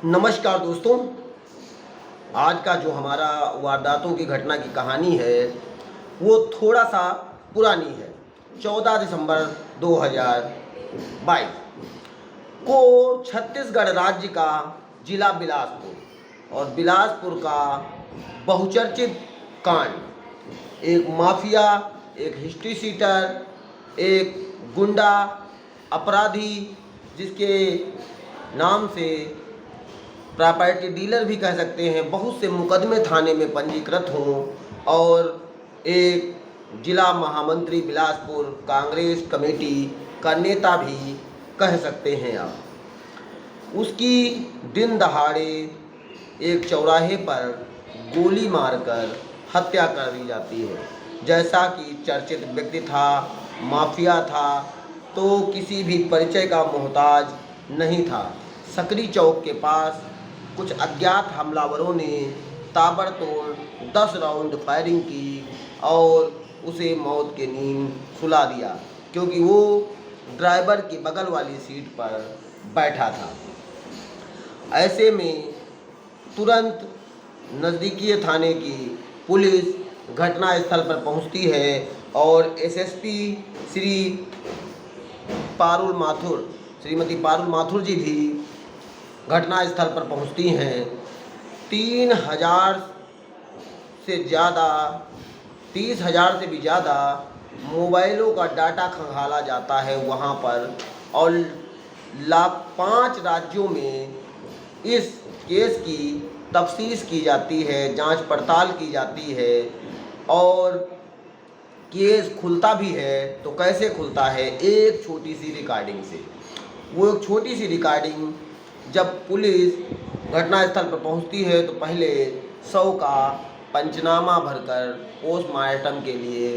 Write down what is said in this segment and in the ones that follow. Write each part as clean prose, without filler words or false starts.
नमस्कार दोस्तों। आज का जो हमारा वारदातों की घटना की कहानी है वो थोड़ा सा पुरानी है। 14 दिसंबर 2022 को छत्तीसगढ़ राज्य का जिला बिलासपुर और बिलासपुर का बहुचर्चित कांड, एक माफिया, एक हिस्ट्री सीटर, एक गुंडा अपराधी जिसके नाम से प्रॉपर्टी डीलर भी कह सकते हैं, बहुत से मुकदमे थाने में पंजीकृत हों और एक जिला महामंत्री बिलासपुर कांग्रेस कमेटी का नेता भी कह सकते हैं आप, उसकी दिन दहाड़े एक चौराहे पर गोली मारकर हत्या कर दी जाती है। जैसा कि चर्चित व्यक्ति था, माफिया था, तो किसी भी परिचय का मोहताज नहीं था। सकरी चौक के पास कुछ अज्ञात हमलावरों ने ताबड़तोड़ 10 राउंड फायरिंग की और उसे मौत के नींद सुला दिया, क्योंकि वो ड्राइवर की बगल वाली सीट पर बैठा था। ऐसे में तुरंत नज़दीकी थाने की पुलिस घटनास्थल पर पहुंचती है और एसएसपी श्रीमती पारुल माथुर जी भी घटनास्थल पर पहुंचती हैं। 30,000 से ज़्यादा 30,000 से भी ज़्यादा मोबाइलों का डाटा खंगाला जाता है वहां पर और 5 राज्यों में इस केस की तफ्तीश की जाती है, जांच पड़ताल की जाती है और केस खुलता भी है। तो कैसे खुलता है? एक छोटी सी रिकॉर्डिंग से। वो एक छोटी सी रिकॉर्डिंग जब पुलिस घटनास्थल पर पहुंचती है तो पहले 100 का पंचनामा भरकर पोस्टमार्टम के लिए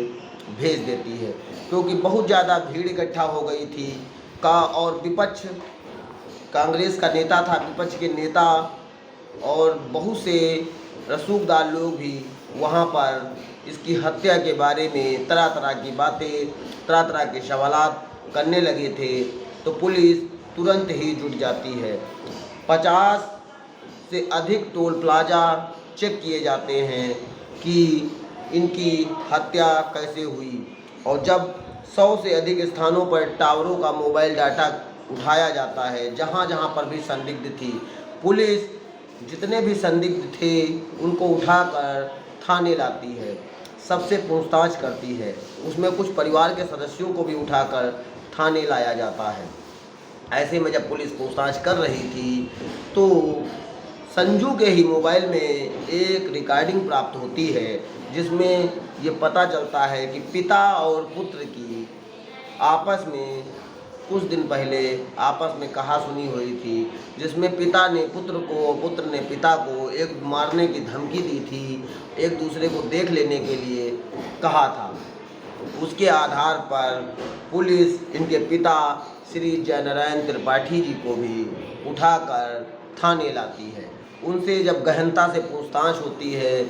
भेज देती है, क्योंकि बहुत ज़्यादा भीड़ इकट्ठा हो गई थी और विपक्ष, कांग्रेस का नेता था, विपक्ष के नेता और बहुत से रसूखदार लोग भी वहाँ पर इसकी हत्या के बारे में तरह तरह की बातें, तरह तरह के सवालात करने लगे थे। तो पुलिस तुरंत ही जुट जाती है। 50 से अधिक टोल प्लाजा चेक किए जाते हैं कि इनकी हत्या कैसे हुई और जब 100 से अधिक स्थानों पर टावरों का मोबाइल डाटा उठाया जाता है, जहाँ जहाँ पर भी संदिग्ध थी, पुलिस जितने भी संदिग्ध थे उनको उठाकर थाने लाती है, सबसे पूछताछ करती है। उसमें कुछ परिवार के सदस्यों को भी उठाकर थाने लाया जाता है। ऐसे में जब पुलिस पूछताछ कर रही थी तो संजू के ही मोबाइल में एक रिकॉर्डिंग प्राप्त होती है, जिसमें ये पता चलता है कि पिता और पुत्र की आपस में कुछ दिन पहले आपस में कहासुनी हुई थी, जिसमें पिता ने पुत्र को, पुत्र ने पिता को एक मारने की धमकी दी थी, एक दूसरे को देख लेने के लिए कहा था। उसके आधार पर पुलिस इनके पिता श्री जयनारायण त्रिपाठी जी को भी उठाकर थाने लाती है। उनसे जब गहनता से पूछताछ होती है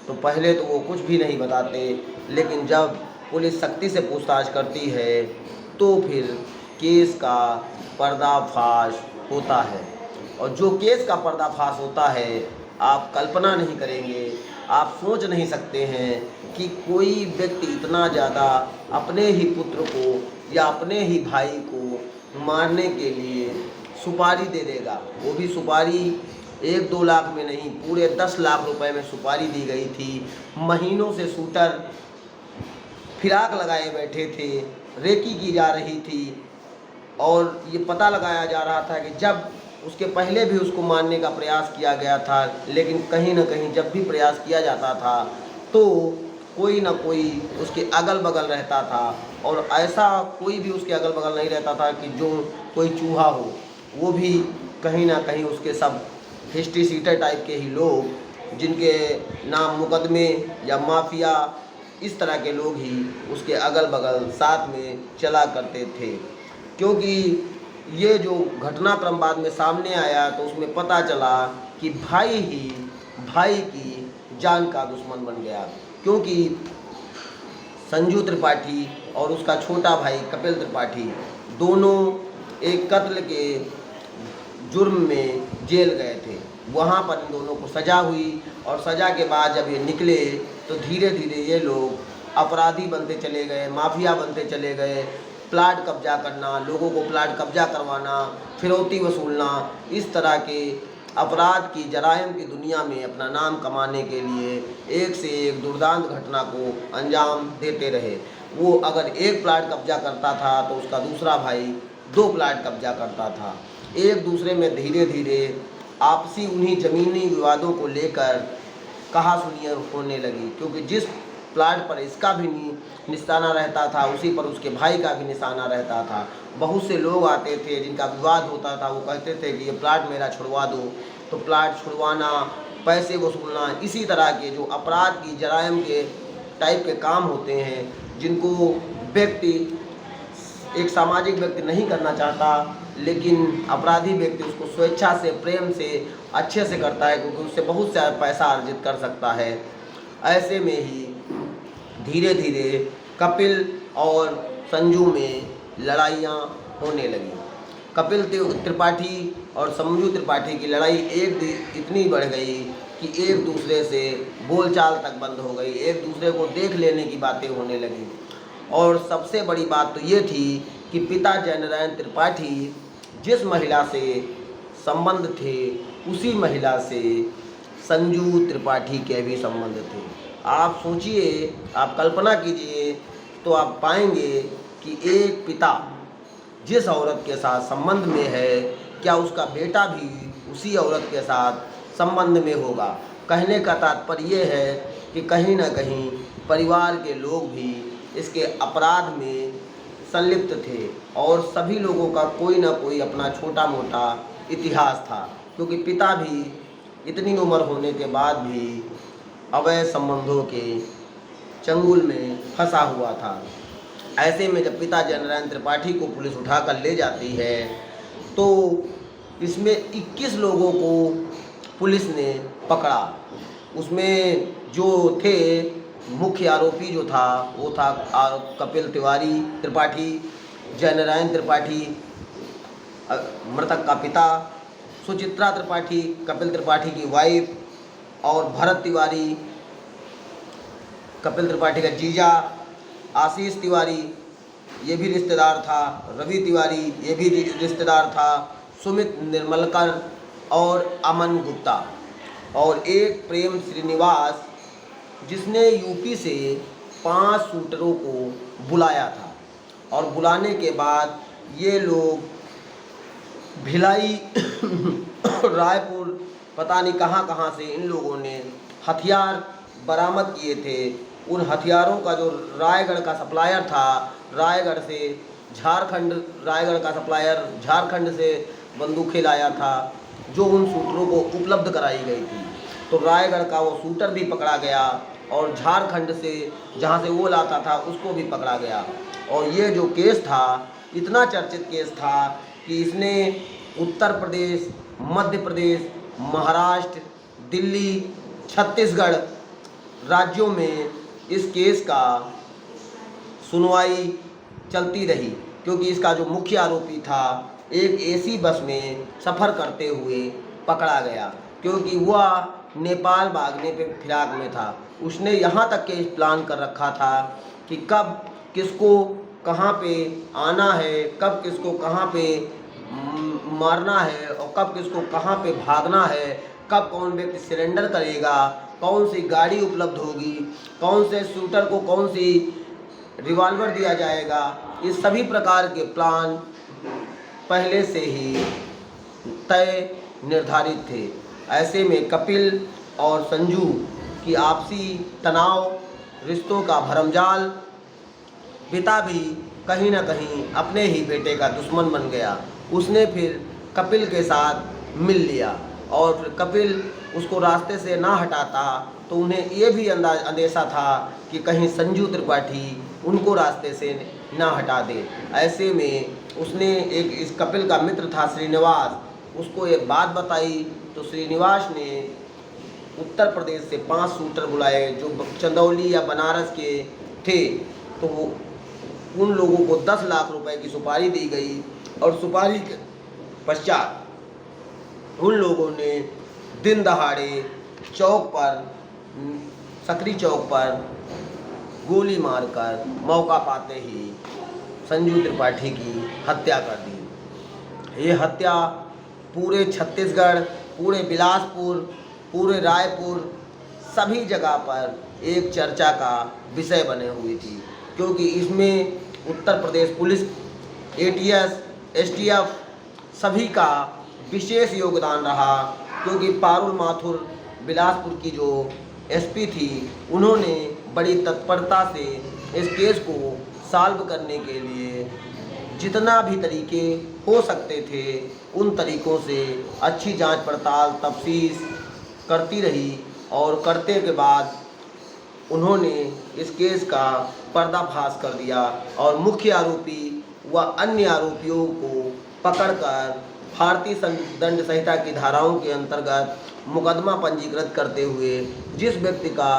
तो पहले तो वो कुछ भी नहीं बताते, लेकिन जब पुलिस सख्ती से पूछताछ करती है तो फिर केस का पर्दाफाश होता है। और जो केस का पर्दाफाश होता है, आप कल्पना नहीं करेंगे, आप सोच नहीं सकते हैं कि कोई व्यक्ति इतना ज़्यादा अपने ही पुत्र को या अपने ही भाई को मारने के लिए सुपारी दे देगा। वो भी सुपारी 1-2 लाख में नहीं, पूरे 10 लाख रुपए में सुपारी दी गई थी। महीनों से शूटर फिराक लगाए बैठे थे, रेकी की जा रही थी और ये पता लगाया जा रहा था कि जब उसके पहले भी उसको मारने का प्रयास किया गया था, लेकिन कहीं ना कहीं जब भी प्रयास किया जाता था तो कोई ना कोई उसके अगल बगल रहता था और ऐसा कोई भी उसके अगल बगल नहीं रहता था कि जो कोई चूहा हो, वो भी कहीं ना कहीं उसके सब हिस्ट्री सीटर टाइप के ही लोग, जिनके नाम मुकदमे या माफिया, इस तरह के लोग ही उसके अगल बगल साथ में चला करते थे। क्योंकि ये जो घटनाक्रम बाद में सामने आया तो उसमें पता चला कि भाई ही भाई की जान का दुश्मन बन गया, क्योंकि संजू त्रिपाठी और उसका छोटा भाई कपिल त्रिपाठी दोनों एक कत्ल के जुर्म में जेल गए थे। वहाँ पर इन दोनों को सज़ा हुई और सज़ा के बाद जब ये निकले तो धीरे धीरे ये लोग अपराधी बनते चले गए, माफिया बनते चले गए। प्लाट कब्जा करना, लोगों को प्लाट कब्जा करवाना, फिरौती वसूलना, इस तरह के अपराध की जराइम की दुनिया में अपना नाम कमाने के लिए एक से एक दुर्दांत घटना को अंजाम देते रहे। वो अगर एक प्लाट कब्जा करता था तो उसका दूसरा भाई 2 प्लाट कब्जा करता था। एक दूसरे में धीरे धीरे आपसी उन्हीं ज़मीनी विवादों को लेकर कहा-सुनियाँ होने लगी, क्योंकि जिस प्लाट पर इसका भी निशाना रहता था उसी पर उसके भाई का भी निशाना रहता था। बहुत से लोग आते थे जिनका विवाद होता था, वो कहते थे कि ये प्लाट मेरा छुड़वा दो, तो प्लाट छुड़वाना, पैसे वसूलना, इसी तरह के जो अपराध की जराइम के टाइप के काम होते हैं जिनको व्यक्ति, एक सामाजिक व्यक्ति नहीं करना चाहता, लेकिन अपराधी व्यक्ति उसको स्वेच्छा से, प्रेम से, अच्छे से करता है, क्योंकि उससे बहुत सा पैसा अर्जित कर सकता है। ऐसे में ही धीरे धीरे कपिल और संजू में लड़ाइयाँ होने लगी। कपिल त्रिपाठी और संजू त्रिपाठी की लड़ाई इतनी बढ़ गई कि एक दूसरे से बोलचाल तक बंद हो गई, एक दूसरे को देख लेने की बातें होने लगी। और सबसे बड़ी बात तो ये थी कि पिता जयनारायण त्रिपाठी जिस महिला से संबंध थे उसी महिला से संजू त्रिपाठी के भी संबंध थे। आप सोचिए, आप कल्पना कीजिए तो आप पाएंगे कि एक पिता जिस औरत के साथ संबंध में है, क्या उसका बेटा भी उसी औरत के साथ संबंध में होगा। कहने का तात्पर्य ये है कि कहीं ना कहीं परिवार के लोग भी इसके अपराध में संलिप्त थे और सभी लोगों का कोई ना कोई अपना छोटा मोटा इतिहास था, क्योंकि पिता भी इतनी उम्र होने के बाद भी अवैध संबंधों के चंगुल में फंसा हुआ था। ऐसे में जब पिता जयनारायण त्रिपाठी को पुलिस उठाकर ले जाती है तो इसमें 21 लोगों को पुलिस ने पकड़ा। उसमें जो थे, मुख्य आरोपी जो था वो था कपिल त्रिपाठी, जयनारायण त्रिपाठी मृतक का पिता, सुचित्रा त्रिपाठी कपिल त्रिपाठी की वाइफ, और भरत तिवारी कपिल त्रिपाठी का जीजा, आशीष तिवारी ये भी रिश्तेदार था, रवि तिवारी ये भी रिश्तेदार था, सुमित निर्मलकर और अमन गुप्ता, और एक प्रेम श्रीनिवास जिसने यूपी से 5 शूटरों को बुलाया था। और बुलाने के बाद ये लोग भिलाई रायपुर पता नहीं कहाँ से इन लोगों ने हथियार बरामद किए थे। उन हथियारों का जो रायगढ़ का सप्लायर था, रायगढ़ से झारखंड, रायगढ़ का सप्लायर झारखंड से बंदूकें लाया था जो उन शूटरों को उपलब्ध कराई गई थी। तो रायगढ़ का वो शूटर भी पकड़ा गया और झारखंड से जहाँ से वो लाता था उसको भी पकड़ा गया। और ये जो केस था इतना चर्चित केस था कि इसने उत्तर प्रदेश, मध्य प्रदेश, महाराष्ट्र, दिल्ली, छत्तीसगढ़ राज्यों में इस केस का सुनवाई चलती रही, क्योंकि इसका जो मुख्य आरोपी था एक एसी बस में सफ़र करते हुए पकड़ा गया, क्योंकि वह नेपाल भागने पे फिराक में था। उसने यहाँ तक के प्लान कर रखा था कि कब किसको कहाँ पे आना है, कब किसको कहाँ पे मारना है और कब किसको कहाँ पे भागना है, कब कौन व्यक्ति सरेंडर करेगा, कौन सी गाड़ी उपलब्ध होगी, कौन से शूटर को कौन सी रिवॉल्वर दिया जाएगा। ये सभी प्रकार के प्लान पहले से ही तय निर्धारित थे। ऐसे में कपिल और संजू की आपसी तनाव, रिश्तों का भरमजाल, पिता भी कहीं ना कहीं अपने ही बेटे का दुश्मन बन गया। उसने फिर कपिल के साथ मिल लिया और फिर कपिल उसको रास्ते से ना हटाता तो उन्हें ये भी अंदेशा था कि कहीं संजू त्रिपाठी उनको रास्ते से ना हटा दे। ऐसे में उसने इस कपिल का मित्र था श्रीनिवास, उसको एक बात बताई तो श्रीनिवास ने उत्तर प्रदेश से 5 शूटर बुलाए जो चंदौली या बनारस के थे। तो उन लोगों को 10 लाख रुपए की सुपारी दी गई और सुपारी के पश्चात उन लोगों ने दिन दहाड़े चौक पर, सकरी चौक पर गोली मारकर मौका पाते ही संजू त्रिपाठी की हत्या कर दी। ये हत्या पूरे छत्तीसगढ़, पूरे बिलासपुर, पूरे रायपुर, सभी जगह पर एक चर्चा का विषय बने हुई थी, क्योंकि इसमें Uttar Pradesh police, ATS, STF सभी का विशेष योगदान रहा, क्योंकि पारुल माथुर बिलासपुर की जो एसपी थी, उन्होंने बड़ी तत्परता से इस केस को सॉल्व करने के लिए जितना भी तरीके हो सकते थे उन तरीक़ों से अच्छी जांच पड़ताल तफ्तीश करती रही, और करते के बाद उन्होंने इस केस का पर्दाफाश कर दिया और मुख्य आरोपी व अन्य आरोपियों को पकड़कर भारतीय दंड संहिता की धाराओं के अंतर्गत मुकदमा पंजीकृत करते हुए जिस व्यक्ति का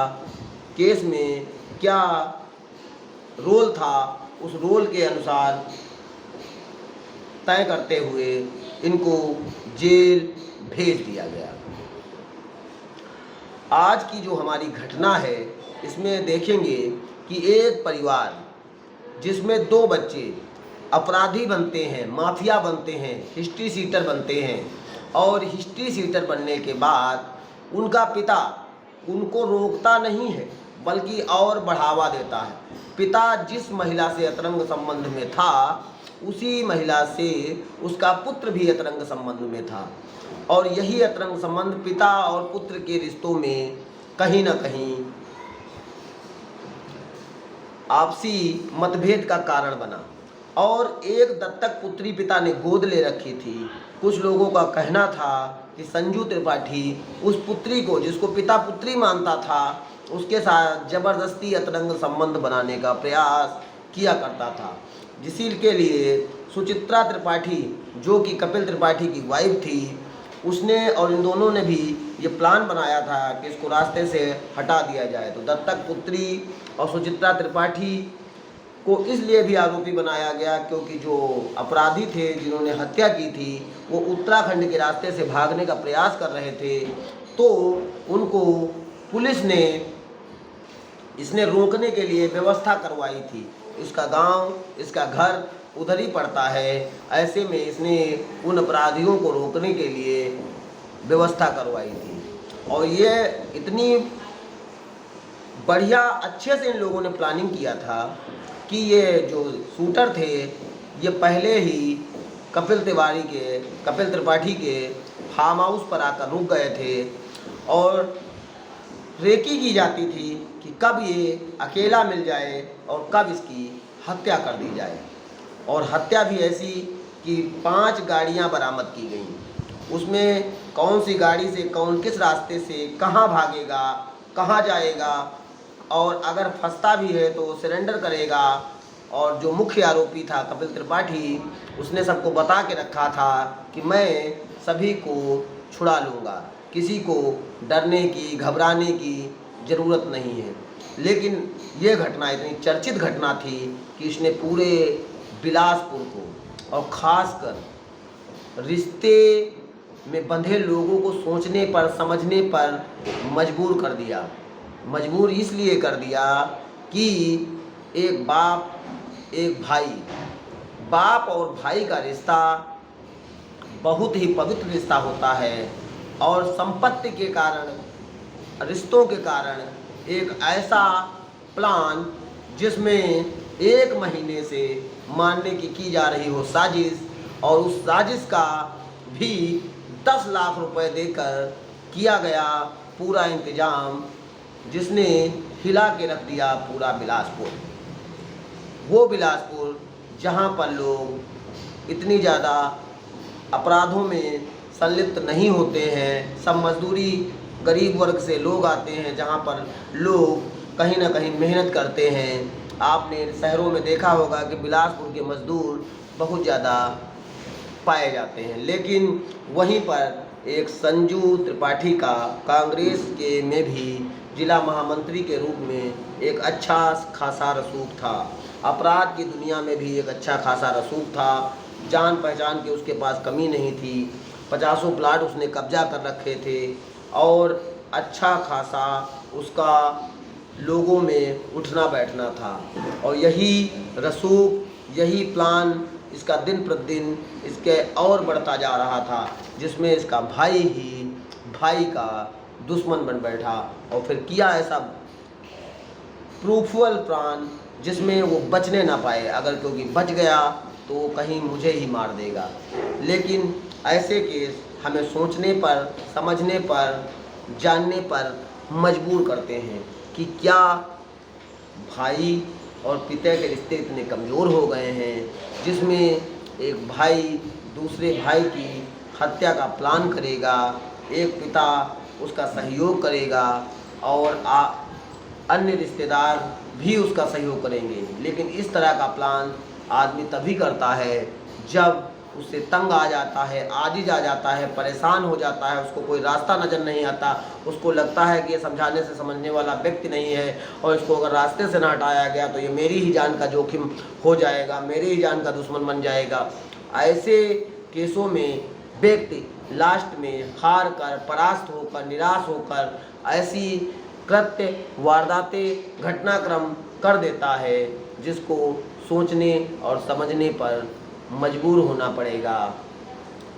केस में क्या रोल था उस रोल के अनुसार तय करते हुए इनको जेल भेज दिया गया। आज की जो हमारी घटना है इसमें देखेंगे कि एक परिवार जिसमें 2 बच्चे अपराधी बनते हैं, माफिया बनते हैं, हिस्ट्री सीटर बनते हैं, और हिस्ट्री सीटर बनने के बाद उनका पिता उनको रोकता नहीं है बल्कि और बढ़ावा देता है। पिता जिस महिला से अतरंग संबंध में था उसी महिला से उसका पुत्र भी अतरंग संबंध में था, और यही अतरंग संबंध पिता और पुत्र के रिश्तों में कहीं न कहीं आपसी मतभेद का कारण बना। और एक दत्तक पुत्री पिता ने गोद ले रखी थी। कुछ लोगों का कहना था कि संजू त्रिपाठी उस पुत्री को, जिसको पिता पुत्री मानता था, उसके साथ जबरदस्ती अतरंग संबंध बनाने का प्रयास किया करता था, जिसी के लिए सुचित्रा त्रिपाठी जो कि कपिल त्रिपाठी की वाइफ थी, उसने और इन दोनों ने भी ये प्लान बनाया था कि इसको रास्ते से हटा दिया जाए। तो दत्तक पुत्री और सुचित्रा त्रिपाठी को इसलिए भी आरोपी बनाया गया क्योंकि जो अपराधी थे जिन्होंने हत्या की थी वो उत्तराखंड के रास्ते से भागने का प्रयास कर रहे थे, तो उनको पुलिस ने इसने रोकने के लिए व्यवस्था करवाई थी। इसका गांव, इसका घर उधर ही पड़ता है, ऐसे में इसने उन अपराधियों को रोकने के लिए व्यवस्था करवाई थी। और ये इतनी बढ़िया अच्छे से इन लोगों ने प्लानिंग किया था कि ये जो शूटर थे ये पहले ही कपिल त्रिपाठी के फार्म हाउस पर आकर रुक गए थे और रेकी की जाती थी कि कब ये अकेला मिल जाए और कब इसकी हत्या कर दी जाए। और हत्या भी ऐसी कि 5 गाड़ियां बरामद की गईं। उसमें कौन सी गाड़ी से कौन किस रास्ते से कहां भागेगा, कहां जाएगा, और अगर फंसता भी है तो सरेंडर करेगा। और जो मुख्य आरोपी था कपिल त्रिपाठी, उसने सबको बता के रखा था कि मैं सभी को छुड़ा लूँगा, किसी को डरने की घबराने की ज़रूरत नहीं है। लेकिन ये घटना इतनी चर्चित घटना थी कि इसने पूरे बिलासपुर को और ख़ासकर रिश्ते में बंधे लोगों को सोचने पर, समझने पर मजबूर कर दिया। मजबूर इसलिए कर दिया कि एक बाप एक भाई, बाप और भाई का रिश्ता बहुत ही पवित्र रिश्ता होता है, और संपत्ति के कारण, रिश्तों के कारण एक ऐसा प्लान जिसमें 1 महीने से मारने की जा रही हो साजिश, और उस साजिश का भी 10 लाख रुपए देकर किया गया पूरा इंतजाम, जिसने हिला के रख दिया पूरा बिलासपुर। वो बिलासपुर जहाँ पर लोग इतनी ज़्यादा अपराधों में संलिप्त नहीं होते हैं, सब मजदूरी गरीब वर्ग से लोग आते हैं, जहाँ पर लोग कहीं ना कहीं मेहनत करते हैं। आपने शहरों में देखा होगा कि बिलासपुर के मजदूर बहुत ज़्यादा पाए जाते हैं, लेकिन वहीं पर एक संजू त्रिपाठी का कांग्रेस के में भी जिला महामंत्री के रूप में एक अच्छा खासा रसूख था। अपराध की दुनिया में भी एक अच्छा खासा रसूख था, जान पहचान के उसके पास कमी नहीं थी। 50 प्लाट उसने कब्जा कर रखे थे और अच्छा खासा उसका लोगों में उठना बैठना था। और यही रसूख, यही प्लान इसका दिन प्रतिदिन इसके और बढ़ता जा रहा था, जिसमें इसका भाई ही भाई का दुश्मन बन बैठा और फिर किया ऐसा प्रूफुअल प्लान जिसमें वो बचने ना पाए। अगर क्योंकि बच गया तो कहीं मुझे ही मार देगा। लेकिन ऐसे केस हमें सोचने पर, समझने पर, जानने पर मजबूर करते हैं कि क्या भाई और पिता के रिश्ते इतने कमज़ोर हो गए हैं जिसमें एक भाई दूसरे भाई की हत्या का प्लान करेगा, एक पिता उसका सहयोग करेगा और अन्य रिश्तेदार भी उसका सहयोग करेंगे। लेकिन इस तरह का प्लान आदमी तभी करता है जब उससे तंग आ जाता है, आजिज आ जाता है, परेशान हो जाता है, उसको कोई रास्ता नज़र नहीं आता, उसको लगता है कि ये समझाने से समझने वाला व्यक्ति नहीं है और इसको अगर रास्ते से ना हटाया गया तो ये मेरी ही जान का जोखिम हो जाएगा, मेरी ही जान का दुश्मन बन जाएगा। ऐसे केसों में व्यक्ति लास्ट में हार कर, परास्त होकर, निराश होकर ऐसी कृत्य, वारदातें, घटनाक्रम कर देता है जिसको सोचने और समझने पर मजबूर होना पड़ेगा।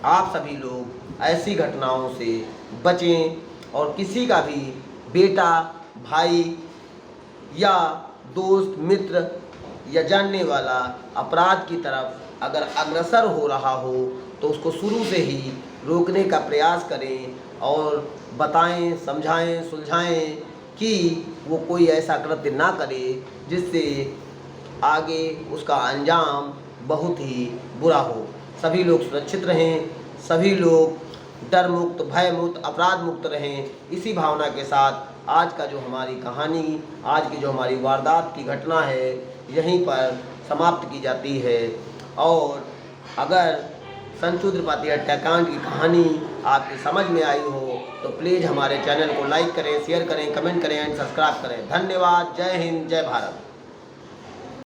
आप सभी लोग ऐसी घटनाओं से बचें और किसी का भी बेटा, भाई या दोस्त, मित्र या जानने वाला अपराध की तरफ अगर अग्रसर हो रहा हो तो उसको शुरू से ही रोकने का प्रयास करें और बताएं, समझाएं, सुलझाएं कि वो कोई ऐसा कृत्य ना करे जिससे आगे उसका अंजाम बहुत ही बुरा हो। सभी लोग सुरक्षित रहें, सभी लोग डर मुक्त, भय मुक्त, अपराध मुक्त रहें। इसी भावना के साथ आज का जो हमारी कहानी, आज की जो हमारी वारदात की घटना है, यहीं पर समाप्त की जाती है। और अगर संशू त्रिपाठी हत्याकांड की कहानी आपकी समझ में आई हो तो प्लीज़ हमारे चैनल को लाइक करें, शेयर करें, कमेंट करें एंड सब्सक्राइब करें। धन्यवाद। जय हिंद, जय भारत।